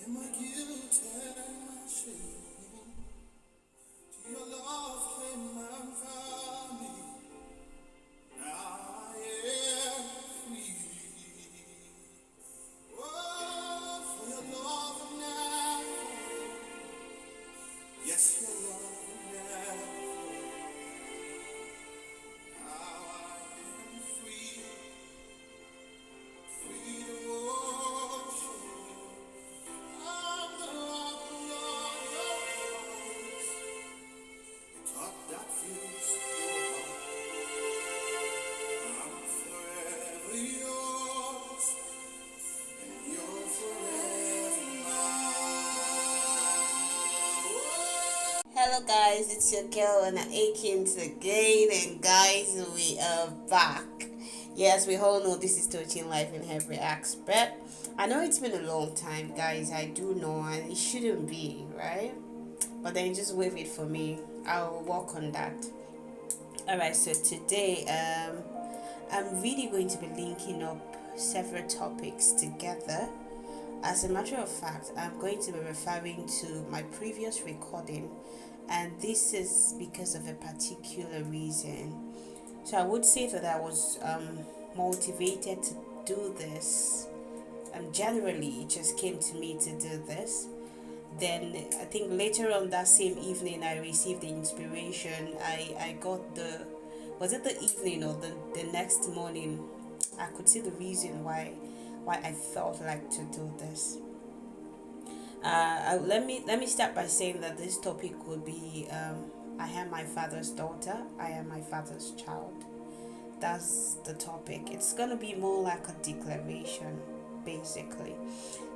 my guilt and shame. Your love came and found me. Now I am free. Oh, for your love never. Yes, your love never. Now I am free. Free to worship. I'm the Lord. God that fills your heart. I'm forever yours, and you're forever mine. Hello guys, it's your girl and Akins again, and guys, we are back. Yes, we all know this is touching life in every aspect. I know it's been a long time, guys. I do know, and it shouldn't be, right? But then just wave it for me. I'll work on that. Alright, so today I'm really going to be linking up several topics together. As a matter of fact, I'm going to be referring to my previous recording, and this is because of a particular reason. So I would say that I was motivated to do this, and generally it just came to me to do this. Then I think later on that same evening I received the inspiration. I got the, was it the evening or the next morning, I could see the reason why I felt like to do this. Let me start by saying that this topic will be I am my father's daughter, I am my father's child. That's the topic. It's gonna be more like a declaration, basically.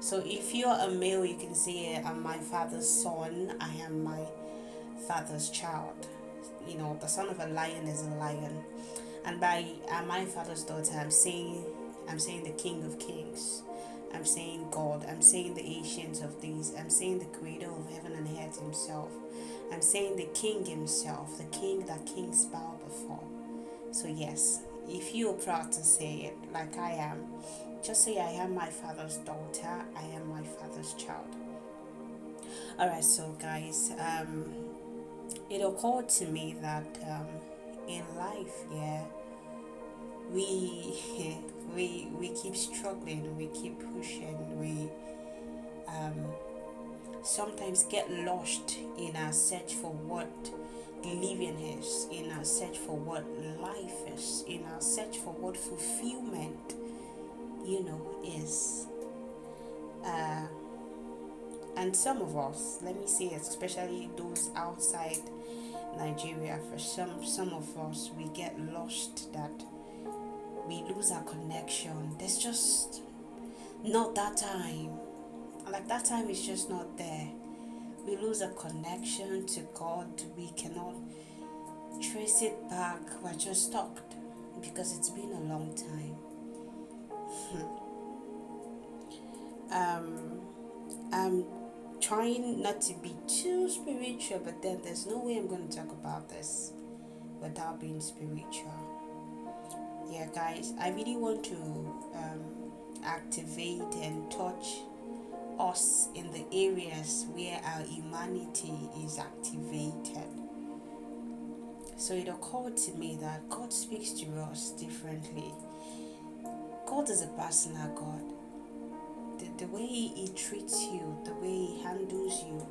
So if you're a male, you can say I'm my father's son, I am my father's child. You know, the son of a lion is a lion. And by am my father's daughter, I'm saying the King of Kings. I'm saying God. I'm saying the Ancient of Days. I'm saying the Creator of heaven and earth Himself. I'm saying the King Himself, the King that kings bow before. So yes, if you're proud to say it like I am, just say I am my father's daughter, I am my father's child. Alright, so guys, it occurred to me that in life, yeah, we we keep struggling, we keep pushing, we sometimes get lost in our search for what living is, in our search for what life is, in our search for what fulfillment, is. Uh, and some of us, let me say, especially those outside Nigeria, for some of us, we get lost, that we lose our connection. There's just not that time. Like that time is just not there. We lose a connection to God. We cannot trace it back. We're just stuck because it's been a long time. I'm trying not to be too spiritual, but then there's no way I'm going to talk about this without being spiritual. Yeah, guys, I really want to activate and touch us in the areas where our humanity is activated. So it occurred to me that God speaks to us differently. God is a personal God. The way He treats you, the way He handles you,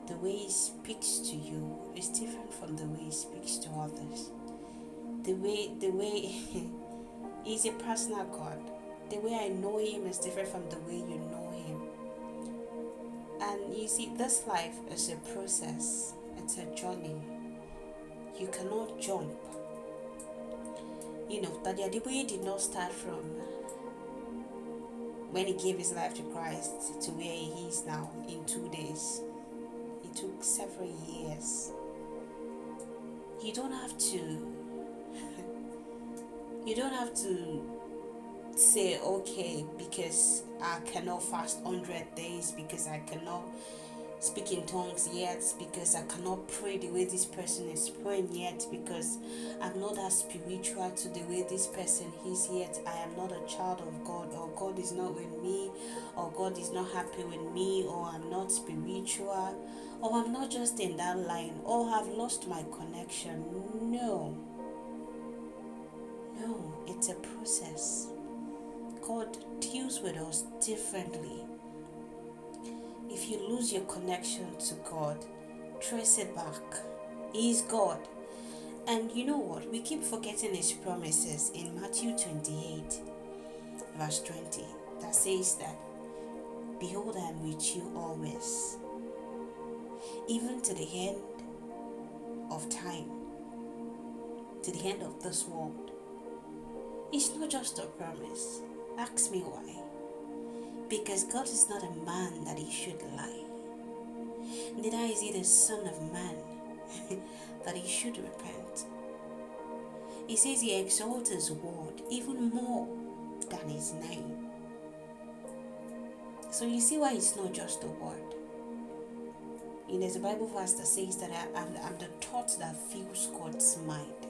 the way He speaks to you is different from the way He speaks to others. The way He's a personal God. The way I know Him is different from the way you know Him. And you see, this life is a process. It's a journey. You cannot jump. That the Adiboye did not start from when he gave his life to Christ to where he is now in 2 days. It took several years. You don't have to say, okay, because I cannot fast 100 days, because I cannot speak in tongues yet, because I cannot pray the way this person is praying yet, because I'm not as spiritual to the way this person is yet. I am not a child of God, or God is not with me, or God is not happy with me, or I'm not spiritual, or I'm not just in that line, or I've lost my connection. No, it's a process. God deals with us differently. If you lose your connection to God, trace it back. He is God. And you know what? We keep forgetting His promises in Matthew 28, verse 20, that says that, behold, I am with you always, even to the end of time, to the end of this world. It's not just a promise. Ask me why. Because God is not a man that He should lie. Neither is He the Son of Man that He should repent. He says He exalts His word even more than His name. So you see why it's not just a word. There's a Bible verse that says that I'm the thought that fills God's mind.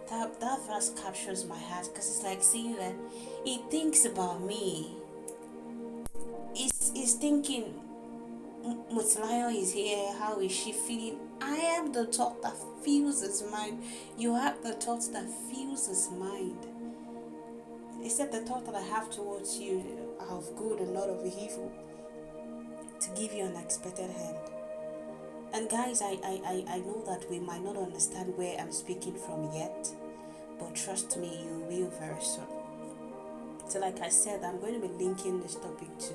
That verse captures my heart, because it's like saying that He thinks about me. He's thinking, Mutilayo is here, how is she feeling? I am the thought that fills his mind. You have the thoughts that fills his mind. He said, the thought that I have towards you are of good and not of evil, to give you an expected end. And guys, I know that we might not understand where I'm speaking from yet, but trust me, you will very soon. So like I said, I'm going to be linking this topic to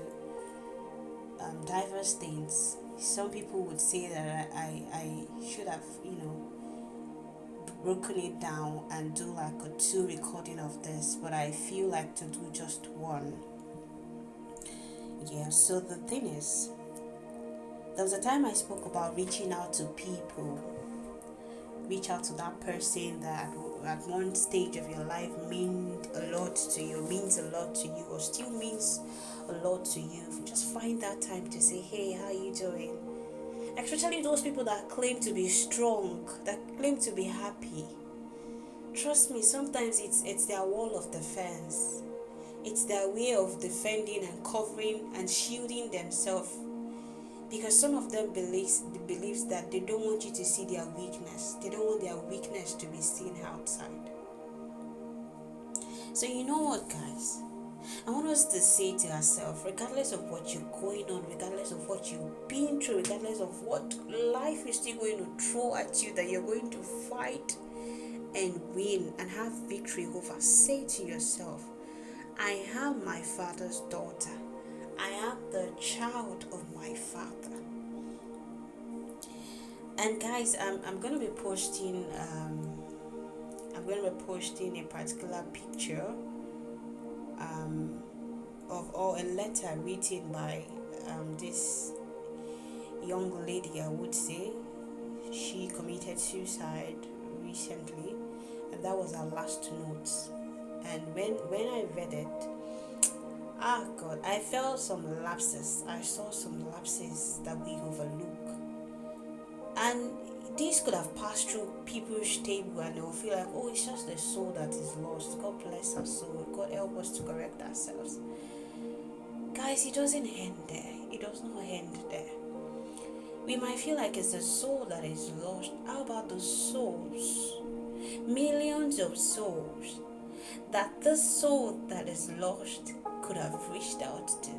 diverse things. Some people would say that I should have, broken it down and do like a 2 recording of this, but I feel like to do just one. Yeah, so the thing is, there was a time I spoke about reaching out to people. Reach out to that person that at one stage of your life means a lot to you, or still means a lot to you. Just find that time to say, hey, how are you doing? Especially those people that claim to be strong, that claim to be happy. Trust me, sometimes it's their wall of defense. It's their way of defending and covering and shielding themselves. Because some of them believes that they don't want you to see their weakness. They don't want their weakness to be seen outside. So you know what, guys? I want us to say to ourselves, regardless of what you're going on, regardless of what you've been through, regardless of what life is still going to throw at you, that you're going to fight and win and have victory over, say to yourself, I am my Father's daughter. I am the child of my Father. And guys, I'm going to be posting a particular picture or a letter written by this young lady, I would say. She committed suicide recently, and that was her last notes. And when I read it, God, I felt some lapses. I saw some lapses that we overlook. And this could have passed through people's table, and they will feel like, oh, it's just the soul that is lost. God bless our soul. God help us to correct ourselves. Guys, it doesn't end there. It does not end there. We might feel like it's the soul that is lost. How about the souls? Millions of souls that this soul that is lost could have reached out to.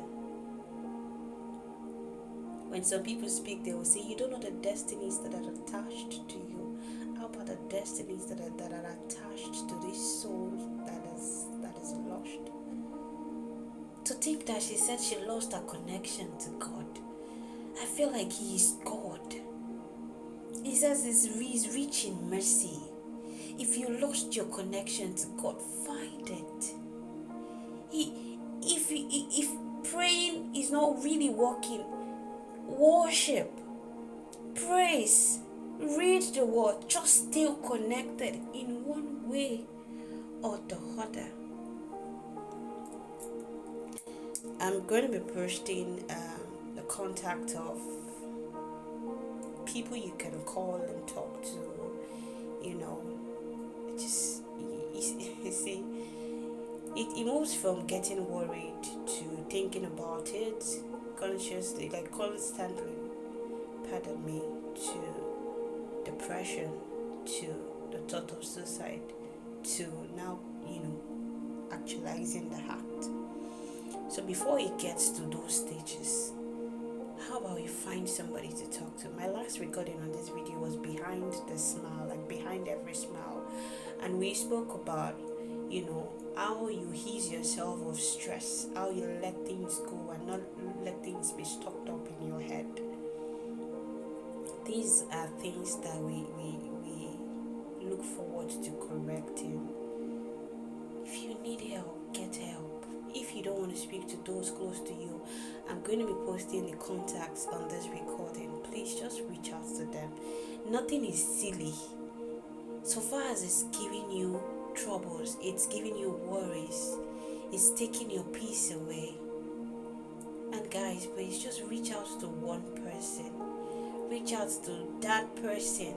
When some people speak, they will say, you don't know the destinies that are attached to you. How about the destinies that are attached to this soul that is lost? To think that she said she lost her connection to God. I feel like He is God. He says He's rich in mercy. If you lost your connection to God, find it. If praying is not really working, worship, praise, read the word, just stay connected in one way or the other. I'm going to be posting the contact of people you can call and talk to, you know. Just you see, it moves from getting worried to thinking about it consciously, like constantly, pardon me, to depression, to the thought of suicide, to now, actualizing the act. So before it gets to those stages, how about you find somebody to talk to? My last recording on this video was behind the smile, like behind every smile. And we spoke about, how you ease yourself of stress, how you let things go and not let things be stocked up in your head. These are things that we look forward to correcting. If you need help, get help. If you don't want to speak to those close to you, I'm going to be posting the contacts on this recording. Please just reach out to them. Nothing is silly. So far as it's giving you troubles, it's giving you worries, it's taking your peace away. And guys, please just reach out to one person. Reach out to that person.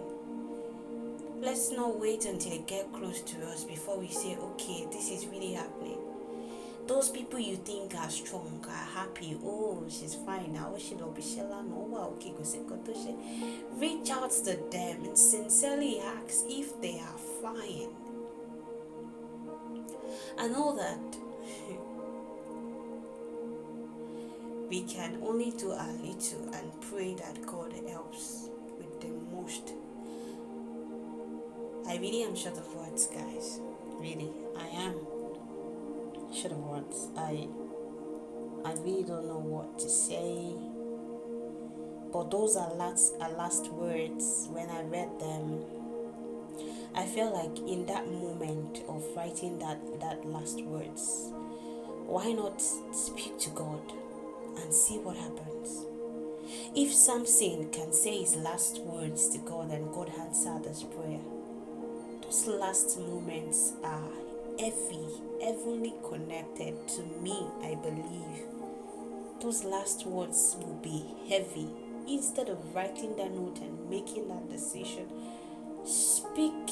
Let's not wait until they get close to us before we say, okay, this is really happening. Those people you think are strong, are happy, oh, she's fine now, she don't be okay, reach out to them and sincerely ask if they are fine. I know that we can only do a little and pray that God helps with the most. I really am short of words, guys. Really, I am short of words. I really don't know what to say. But those are last words. When I read them, I felt like in that moment of writing that last words, why not speak to God and see what happens? If Samson can say his last words to God and God answered his prayer, those last moments are heavenly connected to me, I believe. Those last words will be heavy. Instead of writing that note and making that decision, speak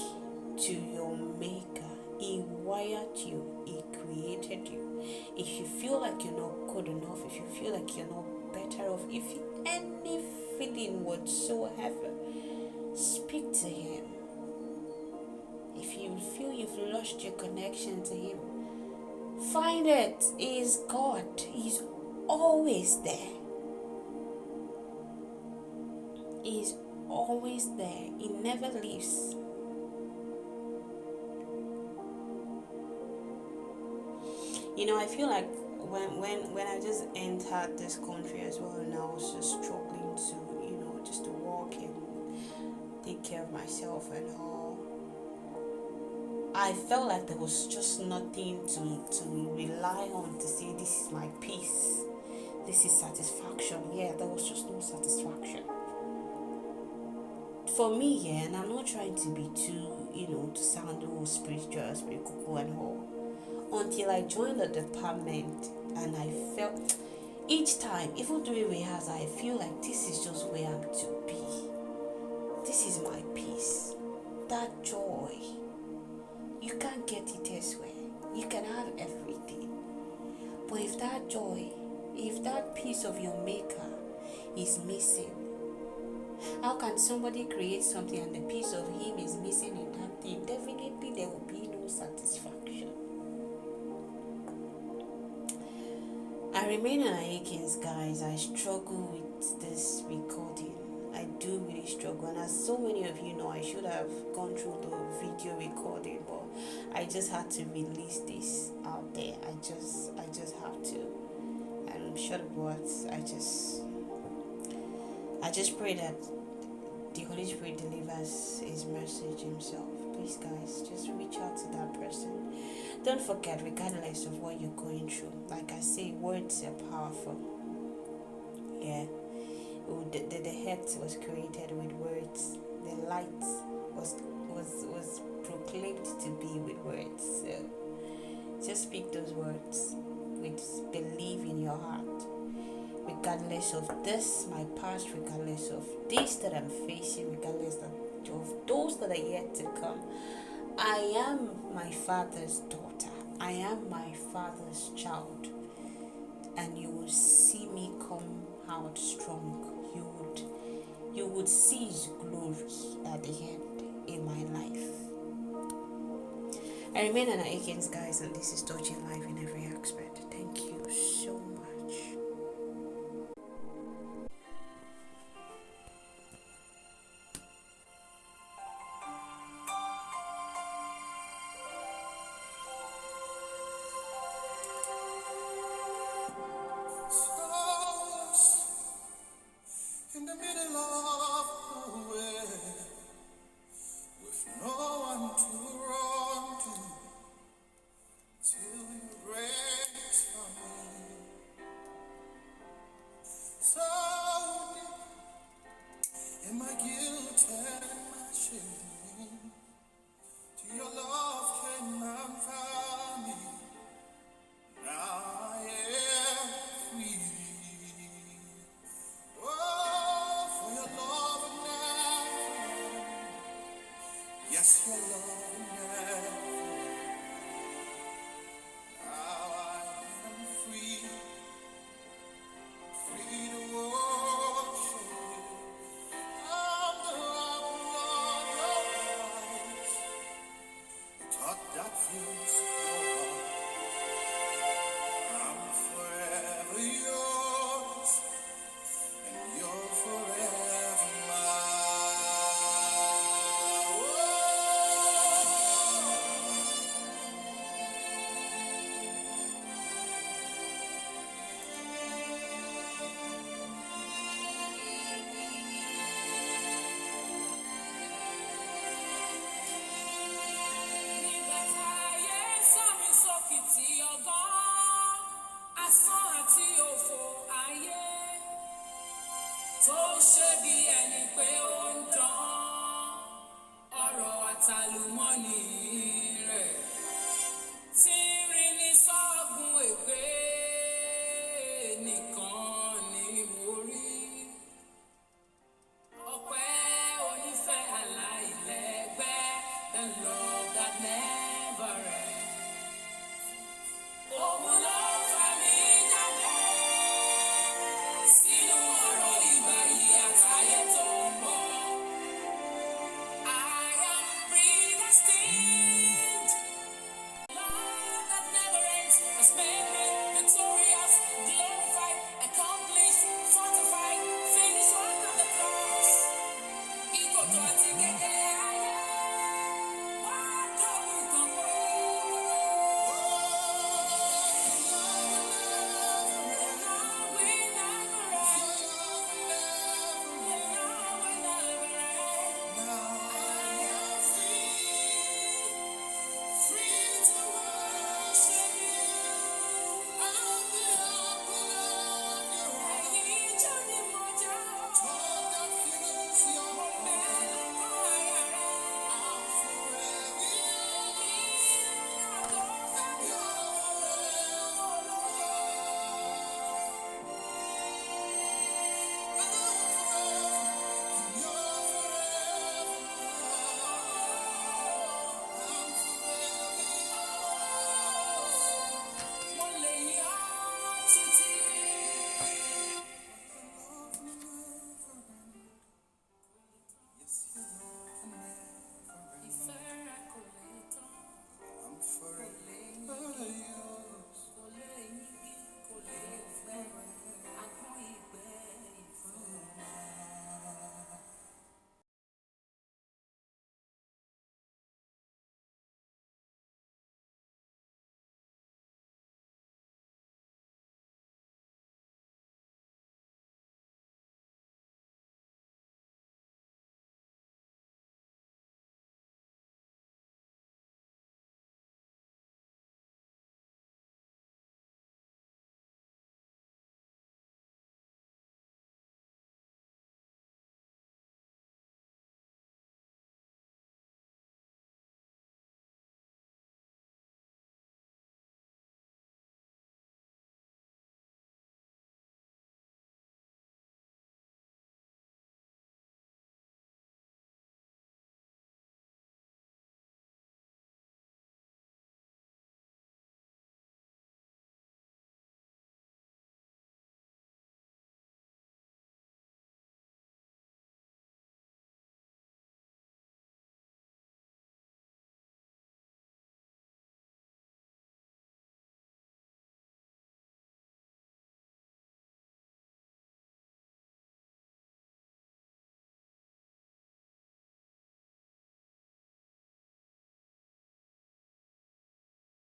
to your maker. He wired you, he created you. If you feel like you're not good enough, if you feel like you're not better off, if any feeling whatsoever, speak to him. If you feel you've lost your connection to him, find it. He is God. He's always there. He is always there. He never leaves. I feel like when I just entered this country as well, and I was just struggling to, just to walk and take care of myself and all, I felt like there was just nothing to rely on to say this is my peace, this is satisfaction. Yeah, there was just no satisfaction for me. Yeah, and I'm not trying to be too, to sound all spiritual and all. Until I joined the department and I felt each time, even during rehearsal, I feel like this is just where I'm to be. This is my peace. That joy, you can't get it elsewhere. You can have everything. But if that joy, if that piece of your maker is missing, how can somebody create something and the piece of him is missing in that thing? Definitely there will be no satisfaction. I remain an Aikens, guys. I struggle with this recording. I do really struggle, and as so many of you know, I should have gone through the video recording, but I just had to release this out there. I just have to. And I'm short of words. I just pray that the Holy Spirit delivers his message himself. Please, guys, just reach out to that person. Don't forget, regardless of what you're going through, like I say, words are powerful. Yeah. The head was created with words. The light was proclaimed to be with words. So just speak those words with belief in your heart. Regardless regardless of this, my past, regardless of this that I'm facing, regardless of those that are yet to come. I am my Father's daughter. I am my Father's child. And you will see me come out strong. You would see His glory at the end in my life. I remain Anna Akins, guys, and this is Touching Life in Every Aspect. Thank you so much. In the middle of nowhere, with no one to run to, till you grace for me. So deep in my guilt and my shame, to your love came and found me. Now I am free. Oh, for your love and never, yes, your love and never. Now I am free, free to worship you. I'm the apple of your eyes, the thought that fills your heart. I'm forever yours, and you're forever mine. Nígbà táyé sọ mí sókè tí ọgán, asán àti òfò ayé, tó ń ṣe bí ẹni pé ó ń dán, ọ̀rọ̀ àtàlùmọ́nì rẹ̀, tí ń rin ní sọ́gun ègbé nìkan